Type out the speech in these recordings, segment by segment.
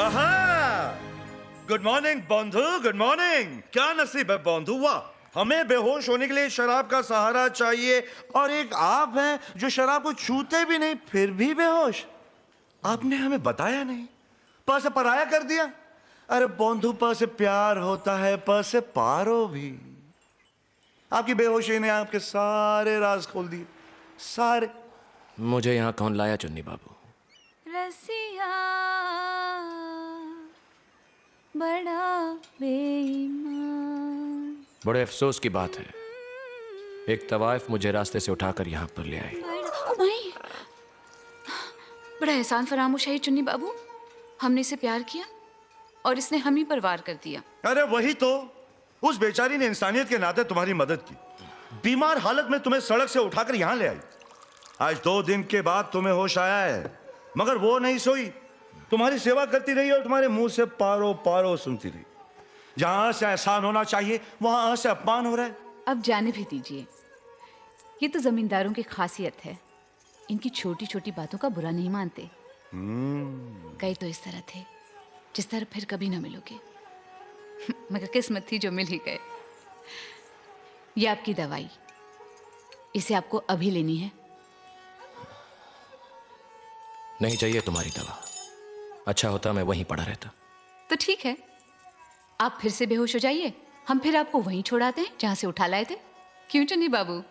आहा, good morning बंधु, good morning. क्या नसीब है बंधु, वाह। हमें बेहोश होने के लिए शराब का सहारा चाहिए, और एक आप हैं जो शराब को छूते भी नहीं फिर भी बेहोश। आपने हमें बताया नहीं, प से पराया कर दिया। अरे बंधु, प से प्यार होता है, प से पारो भी। आपकी बेहोशी ने आपके सारे राज खोल दिए, सारे। मुझे यहाँ कौन लाया चुन्नी बाबू? रसिया बड़ा बेईमान। बड़े अफसोस की बात है, एक तवाइफ मुझे रास्ते से उठाकर यहाँ पर ले आई। बड़ा एहसान फरामोश है चुन्नी बाबू। हमने इसे प्यार किया और इसने हम ही पर वार कर दिया। अरे वही तो, उस बेचारी ने इंसानियत के नाते तुम्हारी मदद की। बीमार हालत में तुम्हें सड़क से उठाकर यहाँ ले आई। आज 2 दिन के बाद तुम्हें होश आया है, मगर वो नहीं सोई। तुम्हारी सेवा करती रही और तुम्हारे मुंह से पारो पारो सुनती रही। जहां से एहसान होना चाहिए वहां से अपमान हो रहा है। अब जाने भी दीजिए, ये तो जमींदारों की खासियत है, इनकी छोटी छोटी बातों का बुरा नहीं मानते। कई तो इस तरह थे जिस तरह फिर कभी ना मिलोगे, मगर किस्मत थी जो मिल ही गए। ये आपकी दवाई, इसे आपको अभी लेनी है। नहीं चाहिए तुम्हारी दवा, अच्छा होता मैं वहीं पड़ा रहता। तो ठीक है, आप फिर से बेहोश हो जाइए, हम फिर आपको वहीं छोड़ाते हैं जहां से उठा लाए थे। क्यों चुन्नी बाबू?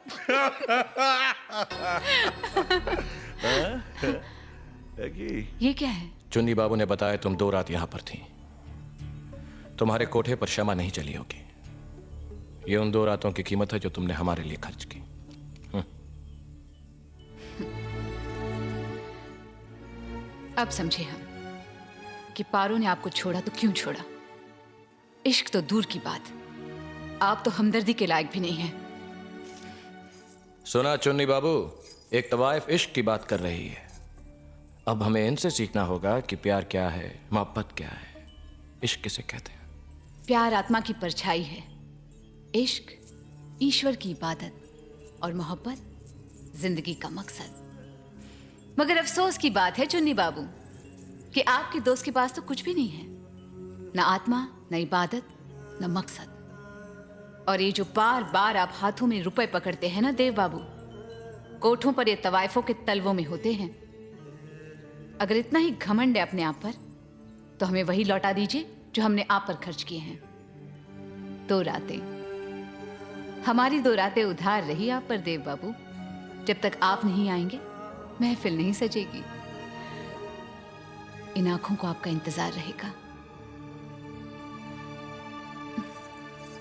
ये क्या है? चुन्नी बाबू ने बताया तुम 2 रात यहाँ पर थी। तुम्हारे कोठे पर क्षमा नहीं चली होगी। ये उन 2 रातों की कीमत है जो तुमने हमारे लिए खर्च की। अब समझे हम कि पारो ने आपको छोड़ा तो क्यों छोड़ा। इश्क तो दूर की बात, आप तो हमदर्दी के लायक भी नहीं हैं। सुना चुन्नी बाबू, एक तवाइफ इश्क की बात कर रही है। अब हमें इनसे सीखना होगा कि प्यार क्या है, मोहब्बत क्या है, इश्क किसे कहते हैं। प्यार आत्मा की परछाई है, इश्क ईश्वर की इबादत और मोहब्बत जिंदगी का मकसद। मगर अफसोस की बात है चुन्नी बाबू कि आपके दोस्त के पास तो कुछ भी नहीं है, न आत्मा, न इबादत, न मकसद। और ये जो बार बार आप हाथों में रुपए पकड़ते हैं ना देव बाबू, कोठों पर ये तवाइफों के तलवों में होते हैं। अगर इतना ही घमंड है अपने आप पर, तो हमें वही लौटा दीजिए जो हमने आप पर खर्च किए हैं। 2 रातें, हमारी 2 रातें उधार रही आप पर देव बाबू। जब तक आप नहीं आएंगे महफिल नहीं सजेगी। इन आंखों को आपका इंतजार रहेगा।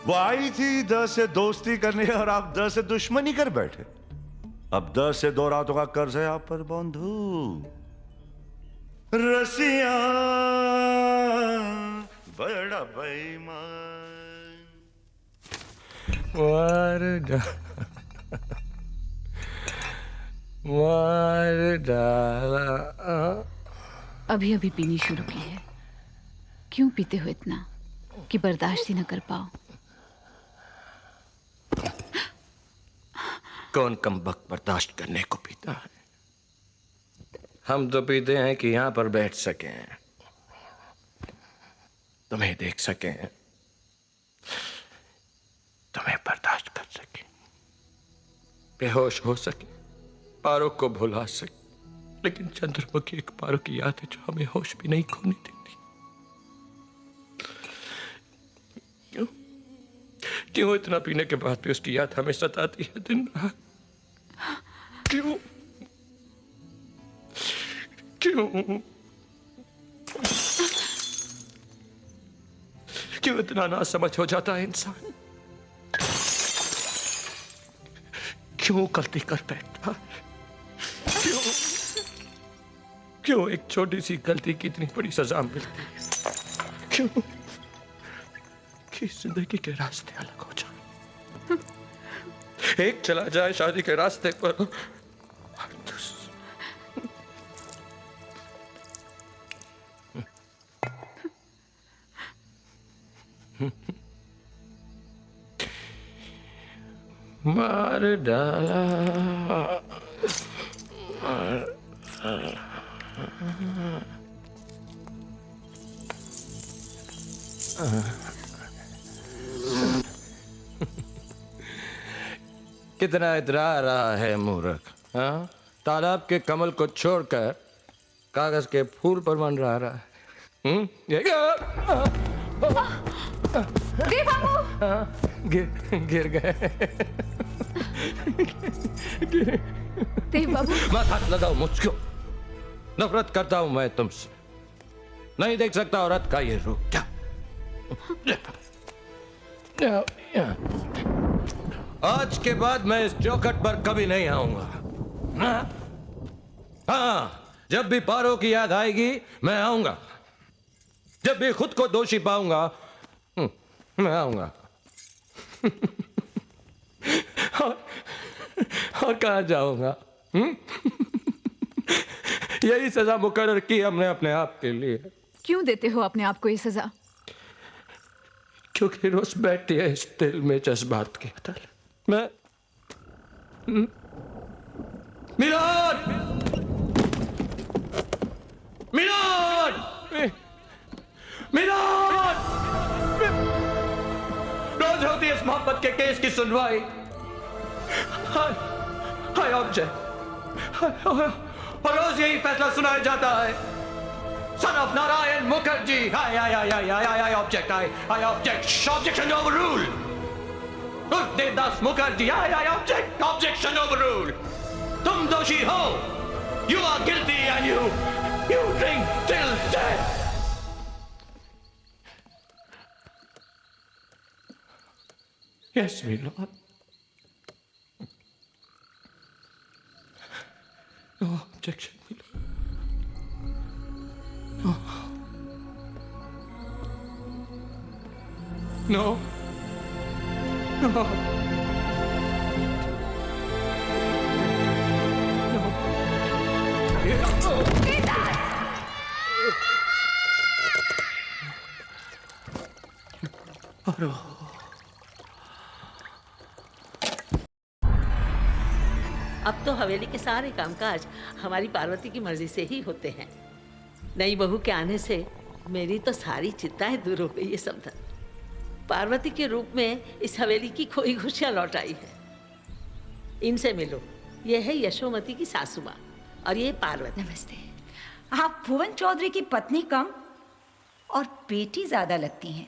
वो आई थी 10 से दोस्ती करने और आप 10 से दुश्मनी कर बैठे। अब 10 से 2 रातों का कर्ज है आप पर बंधु। रसिया बड़ा बेईमान। मार डाला। अभी अभी पीनी शुरू की है, क्यों पीते हो इतना कि बर्दाश्त ही न कर पाओ? कौन कमबख्त बर्दाश्त करने को पीता है? हम तो पीते हैं कि यहां पर बैठ सकें, तुम्हें देख सकें, तुम्हें बर्दाश्त कर सकें, बेहोश हो सके, पारो को भुला सके। लेकिन चंद्रमुखी एक पारो की याद है जो हमें होश भी नहीं खोने देती। क्यों क्यों इतना पीने के बाद भी उसकी याद हमें सताती है दिन रात? क्यों क्यों क्यों इतना ना समझ हो जाता है इंसान? क्यों गलती कर बैठता? क्यों क्यों एक छोटी सी गलती की इतनी बड़ी सजा मिलती है? क्यों कि जिंदगी के रास्ते अलग हो जाए। एक चला जाए शादी के रास्ते पर, मार डाला। कितना इतरा रहा है मूर्ख, हाँ? तालाब के कमल को छोड़कर कागज के फूल पर मन रहा है। देव बाबू! गिर गए। देव बाबू! मत हाथ लगाओ मुझको, नफरत करता हूं मैं तुमसे। नहीं देख सकता औरत का ये रूप क्या? आज के बाद मैं इस चौखट पर कभी नहीं आऊंगा। हाँ, जब भी पारो की याद आएगी मैं आऊंगा। जब भी खुद को दोषी पाऊंगा मैं आऊंगा। और कहाँ जाऊंगा? यही सजा मुकर्रर की हमने अपने आप के लिए। क्यों देते हो अपने आप को ये सजा? क्योंकि रोज बैठती है इस दिल में जज्बात की कतल। मैं मिलाद मिलाद मिलाद रोज होती है इस मोहब्बत के केस की सुनवाई। हाय ऑब्जेक्ट, और रोज यही फैसला सुनाया जाता है। Son of Narayan Mukherjee, I object, I object, objection overruled. Devdas Mukherjee, I object, objection overruled. तुम दोषी हो, you are guilty and you drink till death. Yes, my lord. No objection, my lord. No. No. अब तो हवेली के सारे कामकाज हमारी पार्वती की मर्जी से ही होते हैं। नई बहू के आने से मेरी तो सारी चिंताएं दूर हो गई है समधन। पार्वती के रूप में इस हवेली की खोई खुशियां लौट आई है। इनसे मिलो, ये है यशोमती की सासू माँ और ये पार्वती। नमस्ते। आप भुवन चौधरी की पत्नी कम और बेटी ज्यादा लगती हैं।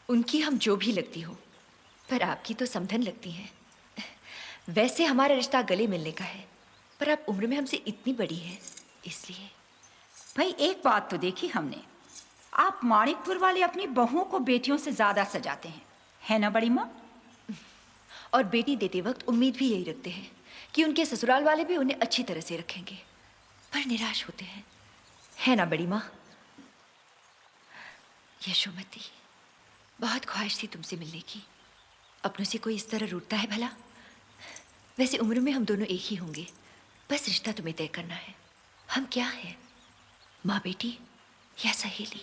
उनकी हम जो भी लगती हो, पर आपकी तो समधन लगती हैं। वैसे हमारा रिश्ता गले मिलने का है, पर आप उम्र में हमसे इतनी बड़ी हैं, इसलिए। भाई एक बात तो देखी हमने, आप माणिकपुर वाले अपनी बहुओं को बेटियों से ज्यादा सजाते हैं, है ना बड़ी माँ? और बेटी देते वक्त उम्मीद भी यही रखते हैं कि उनके ससुराल वाले भी उन्हें अच्छी तरह से रखेंगे, पर निराश होते हैं, है ना बड़ी माँ? यशोमती, बहुत ख्वाहिश थी तुमसे मिलने की। अपनों से कोई इस तरह रूठता है भला? वैसे उम्र में हम दोनों एक ही होंगे, बस रिश्ता तुम्हें तय करना है। हम क्या हैं, माँ बेटी या सहेली?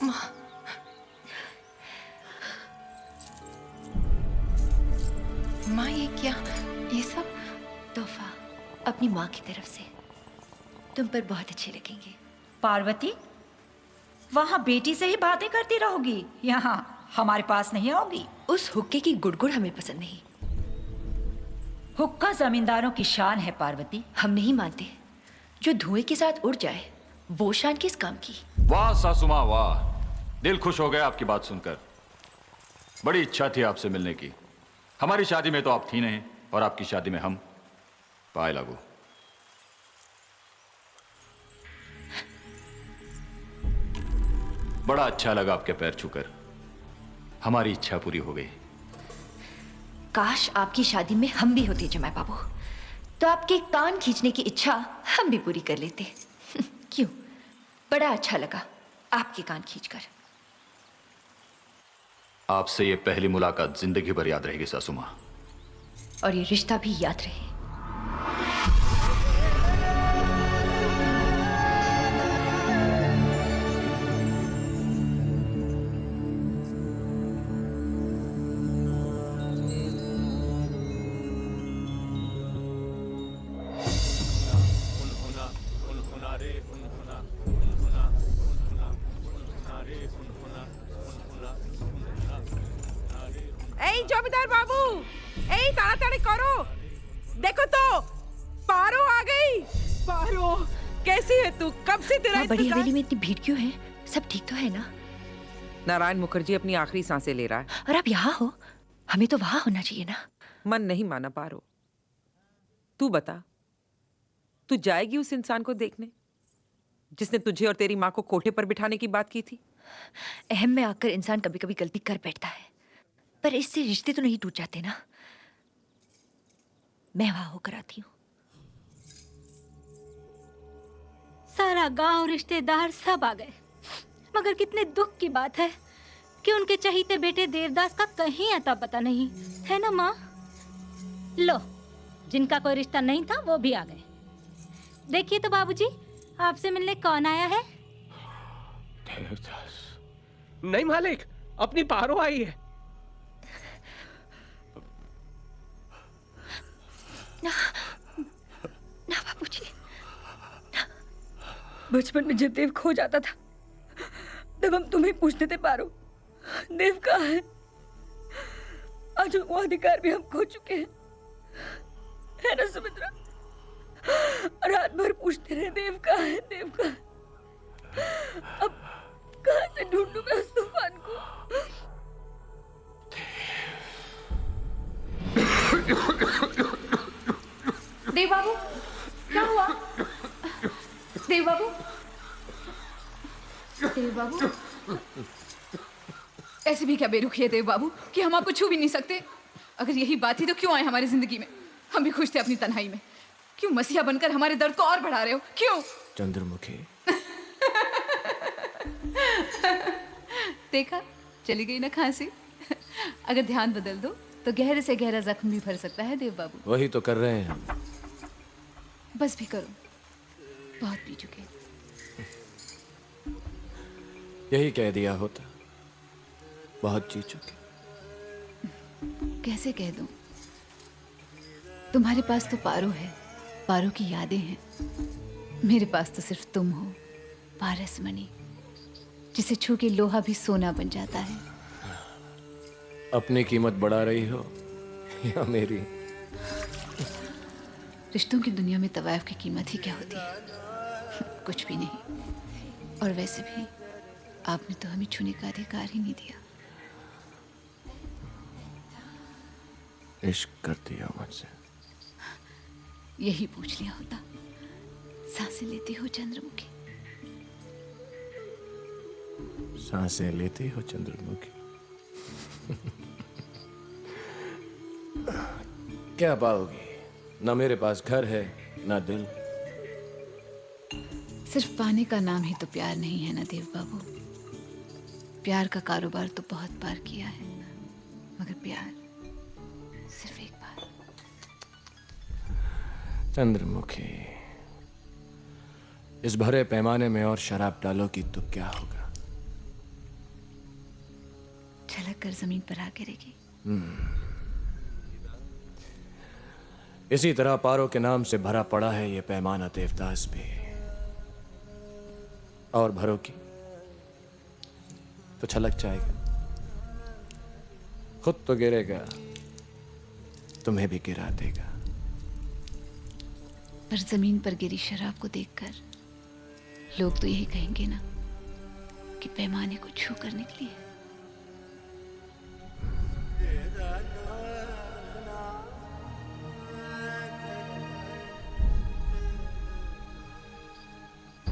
माँ, माँ ये क्या, ये सब? तोहफा अपनी माँ की तरफ से, तुम पर बहुत अच्छे लगेंगे। पार्वती, वहां बेटी से ही बातें करती रहोगी, यहाँ हमारे पास नहीं आओगी? उस हुक्के की गुड़गुड़ हमें पसंद नहीं। हुक्का जमींदारों की शान है पार्वती। हम नहीं मानते, जो धुएं के साथ उड़ जाए वो शान किस काम की? वाह सासुमा वाह, दिल खुश हो गया आपकी बात सुनकर। बड़ी इच्छा थी आपसे मिलने की। हमारी शादी में तो आप थी नहीं, और आपकी शादी में हम पाए लागू। बड़ा अच्छा लगा आपके पैर छूकर। हमारी इच्छा पूरी हो गई। काश आपकी शादी में हम भी होते जमाई बाबू, तो आपके कान खींचने की इच्छा हम भी पूरी कर लेते। क्यों? बड़ा अच्छा लगा आपके कान खींचकर। आपसे ये पहली मुलाकात जिंदगी भर याद रहेगी सासुमा। और ये रिश्ता भी याद रहे। এই জমিদার বাবু, এই তাড়াতাড়ি করো, देखो तो पारो आ गई। पारो, कैसी है तू? कब से तेरा बड़ी इंतजार? हवेली में इतनी भीड़ क्यों है? सब ठीक तो है ना? नारायण मुखर्जी अपनी आखिरी सांसें ले रहा है। और आप यहाँ हो, हमें तो वहां होना चाहिए ना। मन नहीं माना पारो। तू बता, तू जाएगी उस इंसान को देखने जिसने तुझे और तेरी माँ को कोठे पर बिठाने की बात की थी? अहम में आकर इंसान कभी कभी गलती कर बैठता है, पर इससे रिश्ते तो नहीं टूट जाते ना। मैं वहां होकर आती हूँ। सारा गांव, रिश्तेदार सब आ गए, मगर कितने दुख की बात है कि उनके चहीते बेटे देवदास का कहीं अता पता नहीं है ना माँ। लो, जिनका कोई रिश्ता नहीं था वो भी आ गए। देखिए तो बाबूजी, आपसे मिलने कौन आया है? देवदास। नहीं मालिक, अपनी पारो आई है। ना बाबूजी, बचपन में जब देव खो जाता था तब हम तुम्हें पूछते थे, पारो देव कहाँ है? आज वो अधिकार भी हम खो चुके हैं, है ना सुमित्रा? रात भर पूछते रहे, देव कहाँ है, देव कहाँ है? अब कहाँ से ढूंढूं मैं उस तूफान को? देव बाबू, क्या हुआ? देव बाबू, देव बाबू, ऐसे भी क्या बेरुखी है देव बाबू कि हम आपको छू भी नहीं सकते? अगर यही बात थी तो क्यों आए हमारी जिंदगी में? हम भी खुश थे अपनी तन्हाई में। क्यों मसीहा बनकर हमारे दर्द को और बढ़ा रहे हो? क्यों? चंद्रमुखी। देखा, चली गई ना खांसी। अगर ध्यान बदल दो तो गहरे से गहरा जख्म भी भर सकता है देव बाबू। वही तो कर रहे हैं हम। बस भी करो, बहुत पी चुके। यही कह दिया होता, बहुत जी चुके। कैसे कह दूं? तुम्हारे पास तो पारो है, पारो की यादें हैं। मेरे पास तो सिर्फ तुम हो, पारसमणि, जिसे छू के लोहा भी सोना बन जाता है। अपनी कीमत बढ़ा रही हो या मेरी? रिश्तों की दुनिया में तवायफ की कीमत ही क्या होती है? कुछ भी नहीं। और वैसे भी आपने तो हमें छूने का अधिकार ही नहीं दिया। इश्क करती हो मुझसे? यही पूछ लिया होता। सांसें लेती हो चंद्रमुखी? सांसें लेती हो चंद्रमुखी? क्या पाओगी? ना मेरे पास घर है, ना दिल। सिर्फ पाने का नाम ही तो प्यार नहीं है ना देव बाबू। प्यार का कारोबार तो बहुत बार किया है, मगर प्यार सिर्फ एक बार। चंद्रमुखी, इस भरे पैमाने में और शराब डालोगी तो क्या होगा? छलक कर जमीन पर आ गिरेगी। इसी तरह पारो के नाम से भरा पड़ा है ये पैमाना देवदास भी। और भरोगी तो छलक जाएगा। खुद तो गिरेगा, तुम्हें भी गिरा देगा। पर जमीन पर गिरी शराब को देखकर लोग तो यही कहेंगे ना कि पैमाने को छू कर निकली है।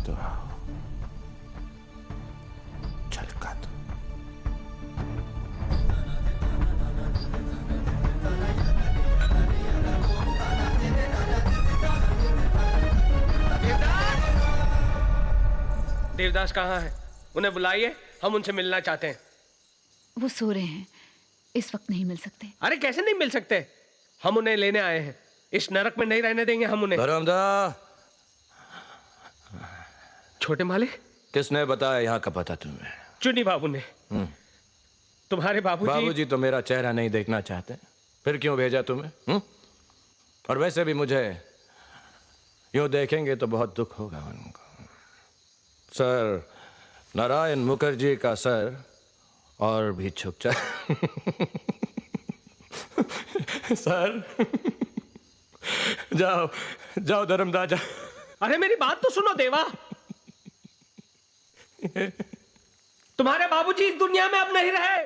तो आओ, छलका दो। देवदास कहाँ है? उन्हें बुलाइए, हम उनसे मिलना चाहते हैं। वो सो रहे हैं, इस वक्त नहीं मिल सकते। अरे कैसे नहीं मिल सकते? हम उन्हें लेने आए हैं। इस नरक में नहीं रहने देंगे हम उन्हें। धर्मदा, छोटे मालिक, किसने बताया यहाँ का पता तुम्हें? चुन्नी बाबू ने। तुम्हारे बाबूजी। बाबूजी तो मेरा चेहरा नहीं देखना चाहते, फिर क्यों भेजा तुम्हें? और वैसे भी मुझे यूं देखेंगे तो बहुत दुख होगा उनको। सर, नारायण मुखर्जी का सर और भी झुक जाए। सर जाओ जाओ धर्मराजा। अरे मेरी बात तो सुनो देवा। तुम्हारे बाबूजी इस दुनिया में अब नहीं रहे।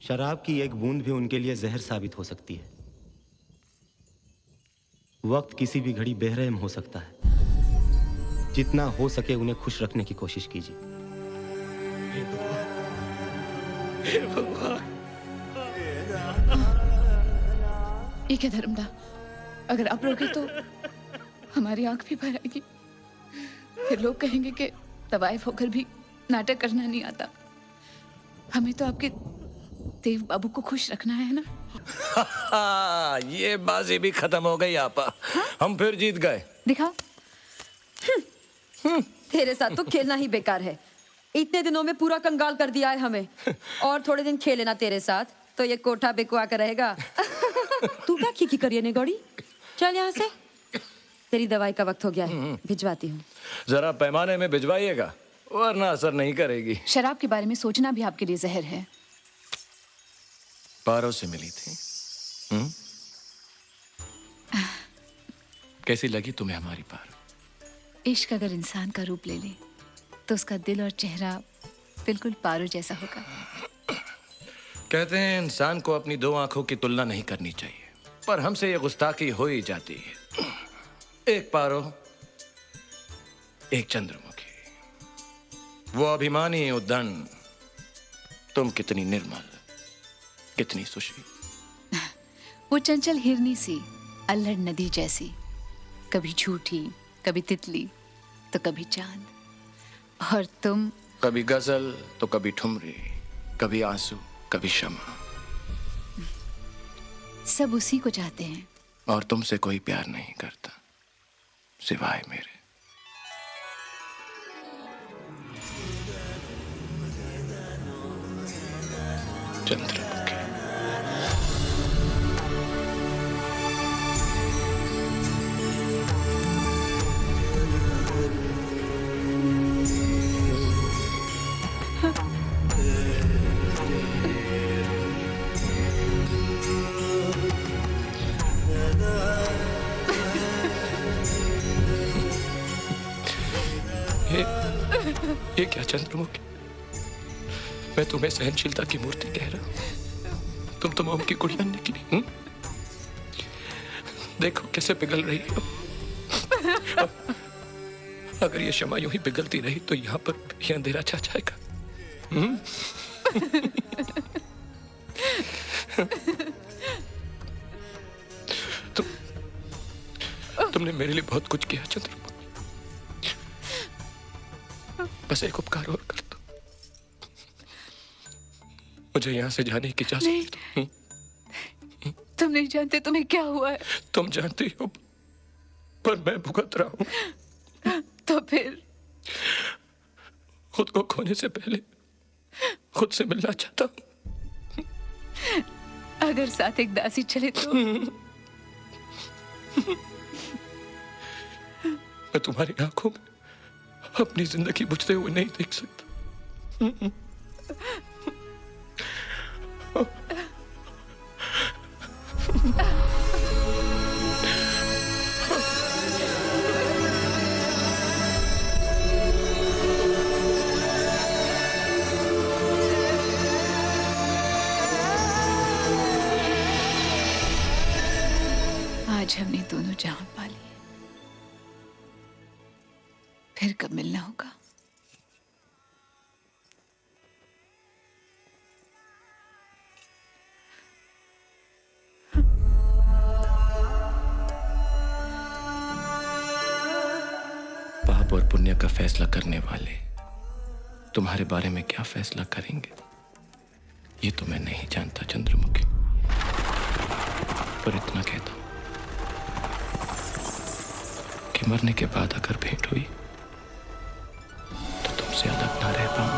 शराब की एक बूंद भी उनके लिए जहर साबित हो सकती है। वक्त किसी भी घड़ी बेरहम हो सकता है। जितना हो सके उन्हें खुश रखने की कोशिश कीजिए। ठीक है धर्मदा, अगर आप रोके तो हमारी आंख भी भर आएगी। फिर लोग कहेंगे कि तवाइफ होकर भी नाटक करना नहीं आता। हमें तो आपके देव बाबू को खुश रखना है ना। ये बाजी भी खत्म हो गई आपा। हम फिर जीत गए। दिखाओ। तेरे साथ तो खेलना ही बेकार है। इतने दिनों में पूरा कंगाल कर दिया है हमें। और थोड़े दिन खेले ना तेरे साथ तो ये कोठा बिकवा कर रहेगा। तू क्या खीखी करिए ने गौड़ी? चल यहाँ से। तेरी दवाई का वक्त हो गया है, भिजवाती हूँ। जरा पैमाने में भिजवाइएगा वरना असर नहीं करेगी। शराब के बारे में सोचना भी आपके लिए जहर है। पारो से मिली थी। कैसी लगी तुम्हें हमारी पारो? इश्क अगर इंसान का रूप ले ले तो उसका दिल और चेहरा बिल्कुल पारो जैसा होगा। कहते हैं इंसान को अपनी दो आंखों की तुलना नहीं करनी चाहिए, पर हमसे ये गुस्ताखी हो ही जाती है। एक पारो, एक चंद्रमुखी। वो अभिमानी उद्दंड, तुम कितनी निर्मल, कितनी सुशील। वो चंचल हिरनी सी, अल्हड़ नदी जैसी, कभी झूठी, कभी तितली तो कभी चांद। और तुम कभी गजल तो कभी ठुमरी, कभी आंसू, कभी क्षमा। सब उसी को चाहते हैं। और तुमसे कोई प्यार नहीं करता सिवाय मेरे। चंद्रमुखी। ये क्या चंद्रमुखी? मैं तुम्हें सहनशीलता की मूर्ति कह रहा हूं। तुम तो मोम की गुड़िया निकली। देखो कैसे पिघल रही हो। अगर ये क्षमा यूं ही पिघलती रही तो यहाँ पर ये अंधेरा छा जाएगा। तुमने मेरे लिए बहुत कुछ किया चंद्रमुखी। बस एक उपकार और कर दो, मुझे यहाँ से जाने की इजाजत दो। तुम नहीं जानते तुम्हें क्या हुआ है। तुम जानती हो पर मैं भुगत रहा हूँ। तो फिर खुद को खोने से पहले खुद से मिलना चाहता हूँ। अगर साथ एक दासी चले तो मैं तुम्हारी आंखों में अपनी जिंदगी बुझते हुए नहीं देख सकता। आज हमने दोनों जहां पा लिए, फिर कब मिलना होगा? पाप और पुण्य का फैसला करने वाले तुम्हारे बारे में क्या फैसला करेंगे ये तो मैं नहीं जानता चंद्रमुखी, पर इतना कहता हूं कि मरने के बाद अगर भेंट हुई तो तुमसे अलग ना रह पाऊं।